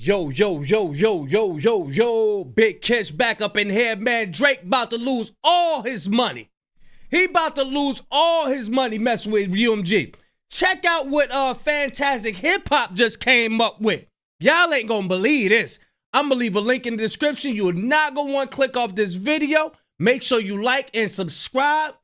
Yo, yo, yo, yo, yo, yo, yo. Big Kish back up in here, man. Drake about to lose all his money. He about to lose all his money messing with UMG. Check out what Fantastic Hip Hop just came up with. Y'all ain't gonna believe this. I'm gonna leave a link in the description. You're not gonna want to click off this video. Make sure you like and subscribe.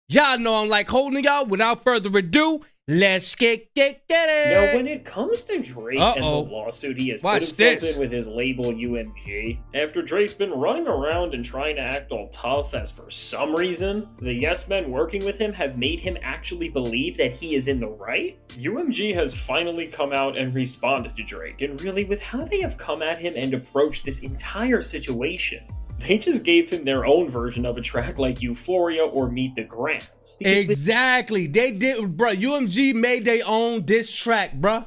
Y'all know I'm like holding y'all. Without further ado, let's get it. Now, when it comes to Drake and the lawsuit he has put himself in with his label UMG, after Drake's been running around and trying to act all tough as for some reason, the yes men working with him have made him actually believe that he is in the right, UMG has finally come out and responded to Drake, and really with how they have come at him and approached this entire situation. They just gave him their own version of a track like Euphoria or Meet the Grams. Exactly. They did, bro. UMG made their own diss track, bro.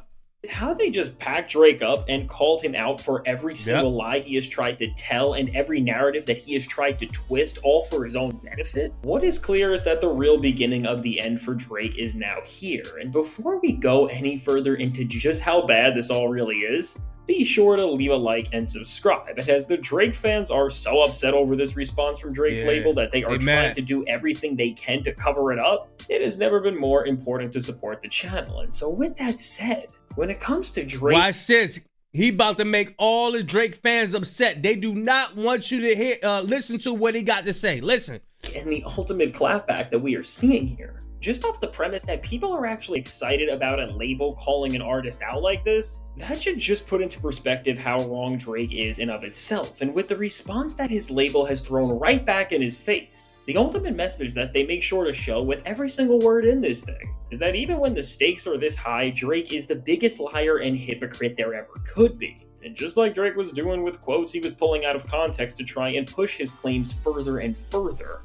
How they just packed Drake up and called him out for every single lie he has tried to tell and every narrative that he has tried to twist, all for his own benefit. What is clear is that the real beginning of the end for Drake is now here. And before we go any further into just how bad this all really is, be sure to leave a like and subscribe, as the Drake fans are so upset over this response from Drake's label that they are trying to do everything they can to cover it up. It has never been more important to support the channel. And so with that said, when it comes to Drake... Watch this. He about to make all the Drake fans upset. They do not want you to hear, listen to what he got to say. Listen. And the ultimate clapback that we are seeing here. Just off the premise that people are actually excited about a label calling an artist out like this, that should just put into perspective how wrong Drake is in of itself, and with the response that his label has thrown right back in his face, the ultimate message that they make sure to show with every single word in this thing is that even when the stakes are this high, Drake is the biggest liar and hypocrite there ever could be. And just like Drake was doing with quotes he was pulling out of context to try and push his claims further and further,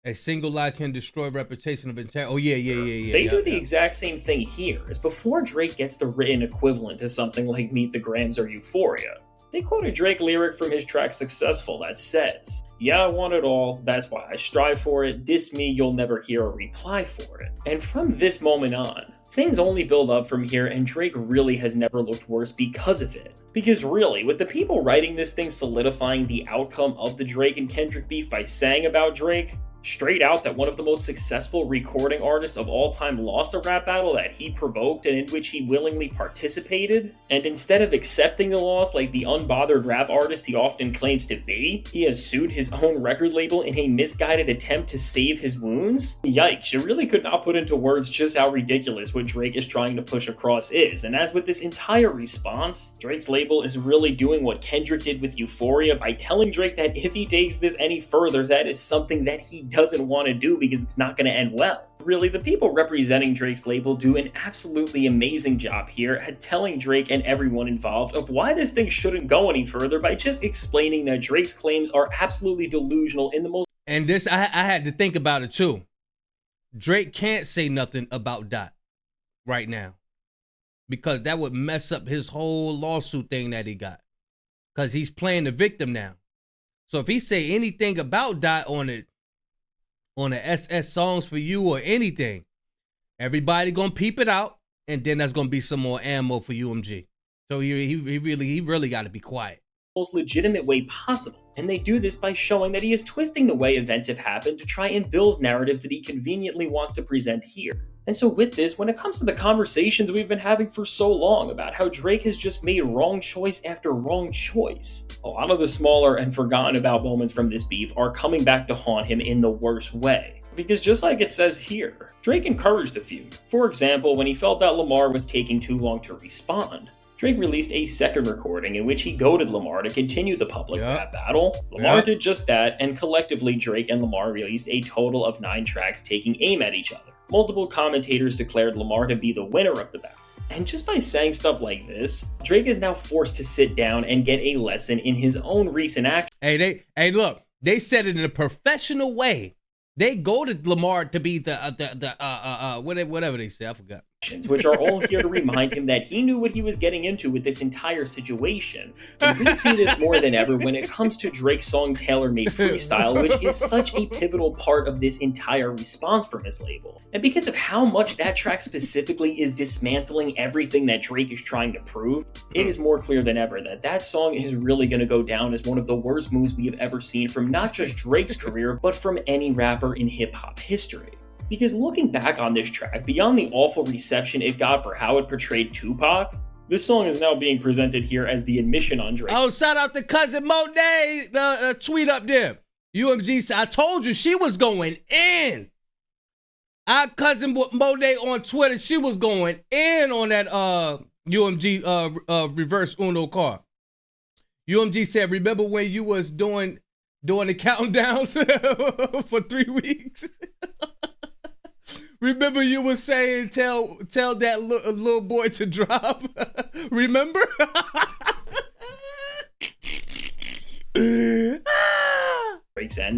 A single lie can destroy reputation of intent. Oh, yeah. They do the exact same thing here, as before Drake gets the written equivalent to something like Meet the Grams or Euphoria. They quote a Drake lyric from his track Successful that says, "Yeah, I want it all, that's why I strive for it, diss me, you'll never hear a reply for it." And from this moment on, things only build up from here, and Drake really has never looked worse because of it. Because really, with the people writing this thing solidifying the outcome of the Drake and Kendrick beef by saying about Drake, straight out that one of the most successful recording artists of all time lost a rap battle that he provoked and in which he willingly participated, and instead of accepting the loss like the unbothered rap artist he often claims to be, he has sued his own record label in a misguided attempt to save his wounds? Yikes, you really could not put into words just how ridiculous what Drake is trying to push across is, and as with this entire response, Drake's label is really doing what Kendrick did with Euphoria by telling Drake that if he takes this any further, that is something that he doesn't want to do because it's not going to end well. Really, the people representing Drake's label do an absolutely amazing job here at telling Drake and everyone involved of why this thing shouldn't go any further by just explaining that Drake's claims are absolutely delusional in the most... And this, I had to think about it too. Drake can't say nothing about Dot right now because that would mess up his whole lawsuit thing that he got, because he's playing the victim now. So if he say anything about Dot on the SS Songs for You or anything, everybody gonna peep it out, and then that's gonna be some more ammo for UMG. So he really got to be quiet. Most legitimate way possible, and they do this by showing that he is twisting the way events have happened to try and build narratives that he conveniently wants to present here. And so with this, when it comes to the conversations we've been having for so long about how Drake has just made wrong choice after wrong choice, a lot of the smaller and forgotten about moments from this beef are coming back to haunt him in the worst way. Because just like it says here, Drake encouraged the feud. For example, when he felt that Lamar was taking too long to respond, Drake released a second recording in which he goaded Lamar to continue the public rap battle. Lamar did just that, and collectively Drake and Lamar released a total of 9 tracks taking aim at each other. Multiple commentators declared Lamar to be the winner of the battle. And just by saying stuff like this, Drake is now forced to sit down and get a lesson in his own recent actions. Hey, look, they said it in a professional way. They goaded Lamar to be the whatever they said, I forgot. which are all here to remind him that he knew what he was getting into with this entire situation. And we see this more than ever when it comes to Drake's song Tailor Made Freestyle, which is such a pivotal part of this entire response from his label. And because of how much that track specifically is dismantling everything that Drake is trying to prove, it is more clear than ever that that song is really going to go down as one of the worst moves we have ever seen from not just Drake's career, but from any rapper in hip-hop history. Because looking back on this track, beyond the awful reception it got for how it portrayed Tupac, this song is now being presented here as the admission on Drake. Oh, shout out to Cousin Monet, tweet up there. UMG, I told you she was going in. Our Cousin Monet on Twitter, she was going in on that UMG reverse Uno car. UMG said, remember when you was doing the countdowns for 3 weeks? Remember you were saying tell that little boy to drop? Remember? And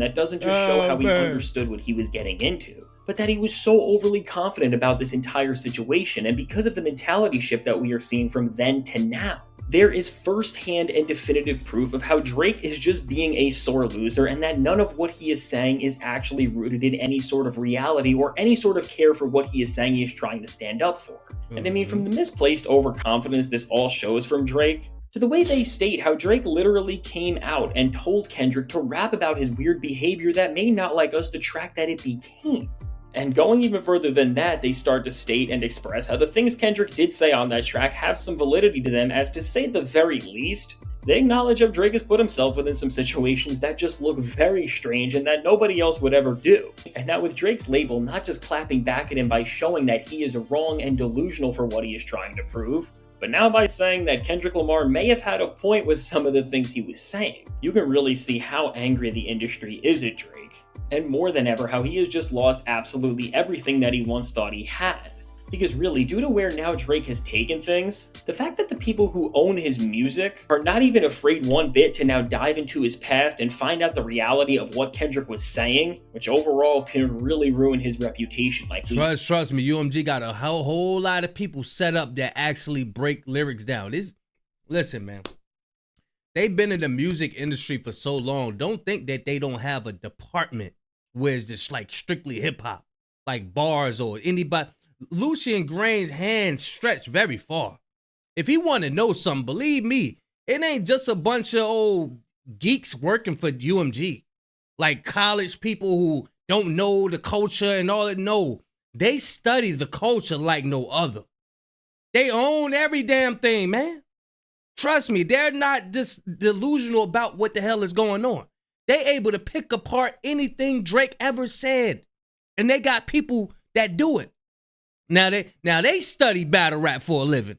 that doesn't just show how he understood what he was getting into, but that he was so overly confident about this entire situation, and because of the mentality shift that we are seeing from then to now. There is first-hand and definitive proof of how Drake is just being a sore loser, and that none of what he is saying is actually rooted in any sort of reality or any sort of care for what he is saying he is trying to stand up for. And I mean, from the misplaced overconfidence this all shows from Drake, to the way they state how Drake literally came out and told Kendrick to rap about his weird behavior that made Not Like Us the track that it became. And going even further than that, they start to state and express how the things Kendrick did say on that track have some validity to them, as to say the very least, they acknowledge how Drake has put himself within some situations that just look very strange and that nobody else would ever do. And now with Drake's label not just clapping back at him by showing that he is wrong and delusional for what he is trying to prove, but now by saying that Kendrick Lamar may have had a point with some of the things he was saying, you can really see how angry the industry is at Drake. And more than ever, how he has just lost absolutely everything that he once thought he had. Because really, due to where now Drake has taken things, the fact that the people who own his music are not even afraid one bit to now dive into his past and find out the reality of what Kendrick was saying, which overall can really ruin his reputation. Trust me, UMG got a whole lot of people set up that actually break lyrics down. Listen, man. They've been in the music industry for so long. Don't think that they don't have a department where it's just like strictly hip hop, like bars or anybody. Lucian Grain's hands stretch very far. If he want to know something, believe me, it ain't just a bunch of old geeks working for UMG, like college people who don't know the culture and all that. No, they study the culture like no other. They own every damn thing, man. Trust me, they're not just delusional about what the hell is going on. They able to pick apart anything Drake ever said. And they got people that do it. Now they study battle rap for a living.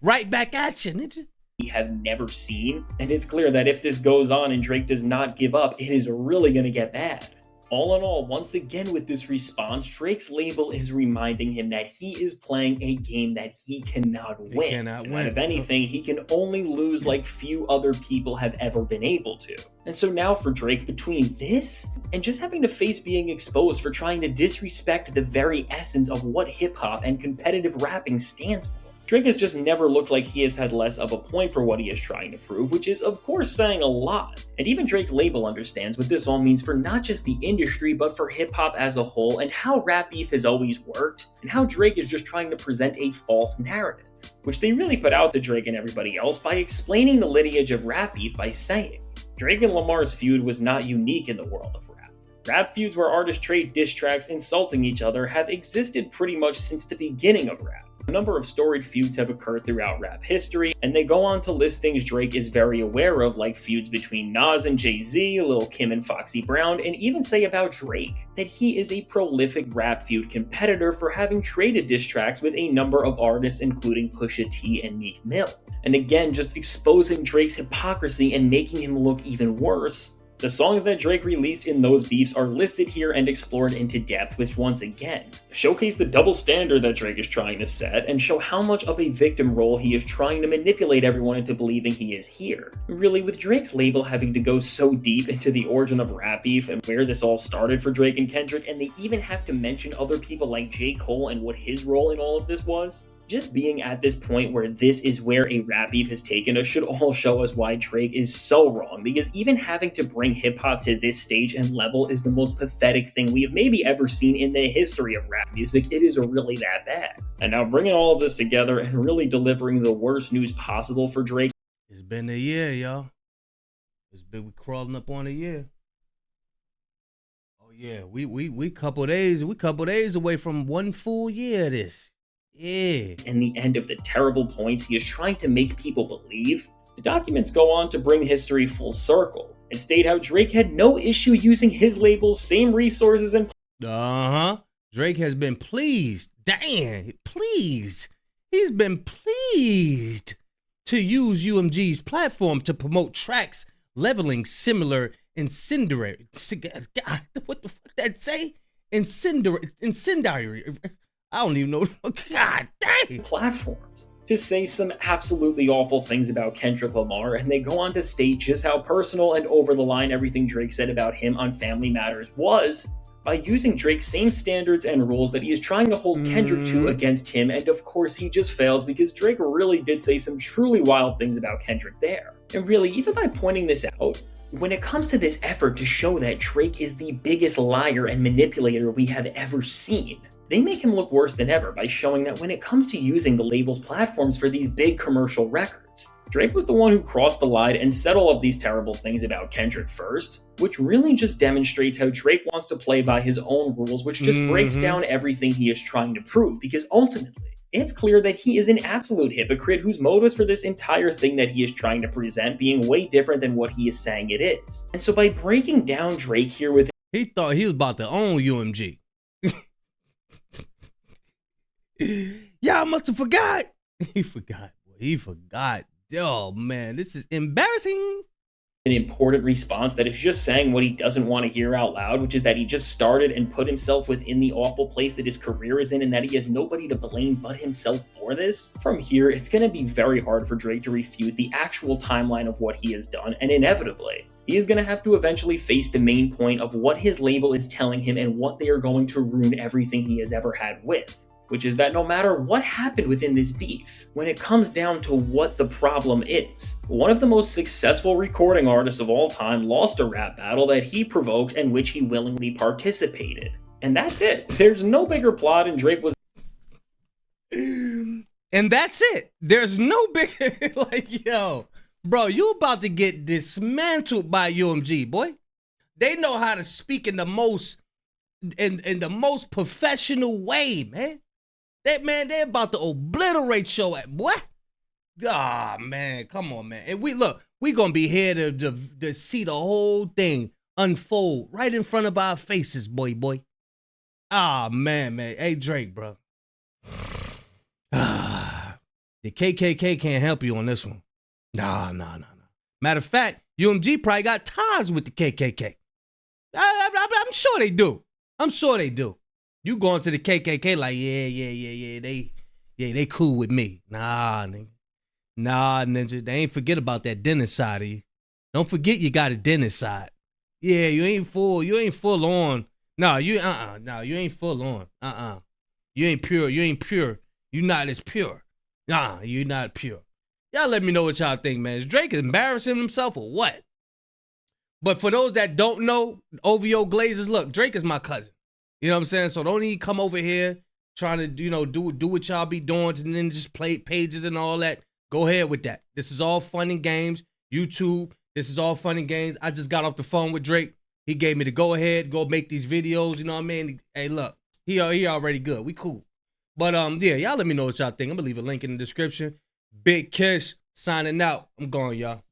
Right back at you, ninja. We have never seen. And it's clear that if this goes on and Drake does not give up, it is really going to get bad. All in all, once again with this response, Drake's label is reminding him that he is playing a game that he cannot win. And if anything, he can only lose like few other people have ever been able to. And so now for Drake, between this and just having to face being exposed for trying to disrespect the very essence of what hip-hop and competitive rapping stands for, Drake has just never looked like he has had less of a point for what he is trying to prove, which is of course saying a lot. And even Drake's label understands what this all means for not just the industry, but for hip-hop as a whole, and how rap beef has always worked, and how Drake is just trying to present a false narrative, which they really put out to Drake and everybody else by explaining the lineage of rap beef by saying, Drake and Lamar's feud was not unique in the world of rap. Rap feuds where artists trade diss tracks insulting each other have existed pretty much since the beginning of rap. A number of storied feuds have occurred throughout rap history, and they go on to list things Drake is very aware of, like feuds between Nas and Jay-Z, Lil Kim and Foxy Brown, and even say about Drake that he is a prolific rap feud competitor for having traded diss tracks with a number of artists including Pusha T and Meek Mill. And again, just exposing Drake's hypocrisy and making him look even worse The songs that Drake released in those beefs are listed here and explored into depth, which once again showcase the double standard that Drake is trying to set and show how much of a victim role he is trying to manipulate everyone into believing he is here. Really, with Drake's label having to go so deep into the origin of rap beef and where this all started for Drake and Kendrick, and they even have to mention other people like J. Cole and what his role in all of this was, just being at this point where this is where a rap beef has taken us should all show us why Drake is so wrong, because even having to bring hip-hop to this stage and level is the most pathetic thing we have maybe ever seen in the history of rap music. It is really that bad. And now bringing all of this together and really delivering the worst news possible for Drake. It's been a year, y'all. We crawling up on a year. Oh yeah, we couple days away from one full year of this. Yeah. And the end of the terrible points he is trying to make people believe, the documents go on to bring history full circle and state how Drake had no issue using his label's same resources and Drake has been pleased. Pleased. He's been pleased to use UMG's platform to promote tracks leveling similar incendiary. God, what the fuck that say? Incendiary. I don't even know. God dang. Platforms to say some absolutely awful things about Kendrick Lamar, and they go on to state just how personal and over the line everything Drake said about him on Family Matters was, by using Drake's same standards and rules that he is trying to hold Kendrick to against him, and of course he just fails because Drake really did say some truly wild things about Kendrick there. And really, even by pointing this out, when it comes to this effort to show that Drake is the biggest liar and manipulator we have ever seen, they make him look worse than ever by showing that when it comes to using the label's platforms for these big commercial records, Drake was the one who crossed the line and said all of these terrible things about Kendrick first, which really just demonstrates how Drake wants to play by his own rules, which just breaks down everything he is trying to prove, because ultimately, it's clear that he is an absolute hypocrite whose motives for this entire thing that he is trying to present being way different than what he is saying it is. And so by breaking down Drake here with... He thought he was about to own UMG. Y'all must have forgot. He forgot. He forgot. Oh, man, this is embarrassing. An important response that is just saying what he doesn't want to hear out loud, which is that he just started and put himself within the awful place that his career is in and that he has nobody to blame but himself for this. From here, it's going to be very hard for Drake to refute the actual timeline of what he has done, and inevitably, he is going to have to eventually face the main point of what his label is telling him and what they are going to ruin everything he has ever had with. Which is that no matter what happened within this beef, when it comes down to what the problem is, one of the most successful recording artists of all time lost a rap battle that he provoked and which he willingly participated. And that's it. There's no bigger plot, and Drake was... And that's it. There's no bigger... like, yo, bro, you about to get dismantled by UMG, boy. They know how to speak in the most... in the most professional way, man. They're about to obliterate your ass. What? Ah, man, come on, man. And we gonna be here to see the whole thing unfold right in front of our faces, boy. Ah, man. Hey, Drake, bro. The KKK can't help you on this one. Nah. Matter of fact, UMG probably got ties with the KKK. I'm sure they do. You going to the KKK like, they cool with me. Nah, ninja. They ain't forget about that dentist side of you. Don't forget you got a dentist side. Yeah, you ain't full on. No, you ain't full on. You ain't pure. You not as pure. Nah, you not pure. Y'all let me know what y'all think, man. Is Drake embarrassing himself or what? But for those that don't know, OVO Glazers, look, Drake is my cousin. You know what I'm saying? So don't even come over here trying to, do what y'all be doing and then just play pages and all that. Go ahead with that. This is all fun and games. YouTube, this is all fun and games. I just got off the phone with Drake. He gave me the go ahead, go make these videos. You know what I mean? Hey, look, he already good. We cool. But yeah, y'all let me know what y'all think. I'm gonna leave a link in the description. Big Kiss signing out. I'm going, y'all.